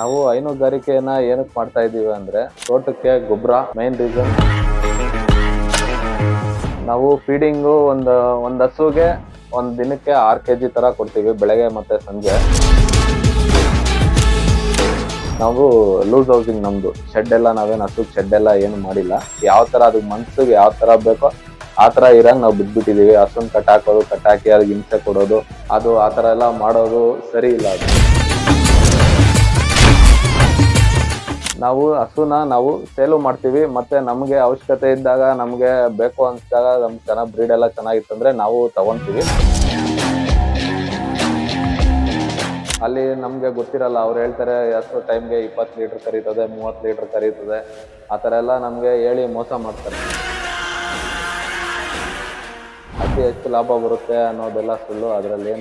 ನಾವು ಹೈನುಗಾರಿಕೆಯನ್ನ ಏನಕ್ಕೆ ಮಾಡ್ತಾ ಇದೀವಿ ಅಂದ್ರೆ ತೋಟಕ್ಕೆ ಗೊಬ್ಬರ ಮೈನ್ ರೀಸನ್. ನಾವು ಫೀಡಿಂಗು ಒಂದ್ ಹಸುಗೆ ಒಂದ್ ದಿನಕ್ಕೆ 6 kg ತರ ಕೊಡ್ತೀವಿ, ಬೆಳಗ್ಗೆ ಮತ್ತೆ ಸಂಜೆ. ನಾವು ಲೂಸ್ ಹೌಸಿಂಗ್, ನಮ್ದು ಶೆಡ್ ಎಲ್ಲ ನಾವೇನು ಹಸುಗ್ ಶೆಡ್ ಎಲ್ಲ ಏನು ಮಾಡಿಲ್ಲ. ಯಾವ ತರ ಅದಕ್ಕೆ ಮನ್ಸಿಗೆ ಯಾವ ತರ ಬೇಕೋ ಆ ತರ ಇರಂಗ್ ನಾವು ಬಿಟ್ಬಿಟ್ಟಿದೀವಿ. ಹಸುನ್ ಕಟ್ಟಾಕೋದು, ಕಟ್ಟಾಕಿ ಅದಕ್ಕೆ ಹಿಂಸೆ ಕೊಡೋದು, ಅದು ಆ ತರ ಎಲ್ಲ ಮಾಡೋದು ಸರಿ ಇಲ್ಲ. ಅದು ನಾವು ಹಸುನ ನಾವು ಸೇಲು ಮಾಡ್ತೀವಿ, ಮತ್ತೆ ನಮ್ಗೆ ಅವಶ್ಯಕತೆ ಇದ್ದಾಗ, ನಮ್ಗೆ ಬೇಕು ಅನ್ಸಿದಾಗ, ನಮ್ಗೆ ಚೆನ್ನಾಗ್ ಬ್ರೀಡ್ ಎಲ್ಲ ಚೆನ್ನಾಗಿತ್ತಂದ್ರೆ ನಾವು ತಗೊಂತೀವಿ. ಅಲ್ಲಿ ನಮ್ಗೆ ಗೊತ್ತಿರಲ್ಲ, ಅವ್ರು ಹೇಳ್ತಾರೆ ಹಸು ಟೈಮ್ಗೆ 20 ಲೀಟರ್ ಕರೀತದೆ, 30 ಲೀಟರ್ ಕರೀತದೆ, ಆ ಥರ ಎಲ್ಲ ನಮ್ಗೆ ಹೇಳಿ ಮೋಸ ಮಾಡ್ತಾರೆ. ಅತಿ ಹೆಚ್ಚು ಲಾಭ ಬರುತ್ತೆ ಅನ್ನೋದೆಲ್ಲ ಸುಳ್ಳು. ಅದರಲ್ಲಿ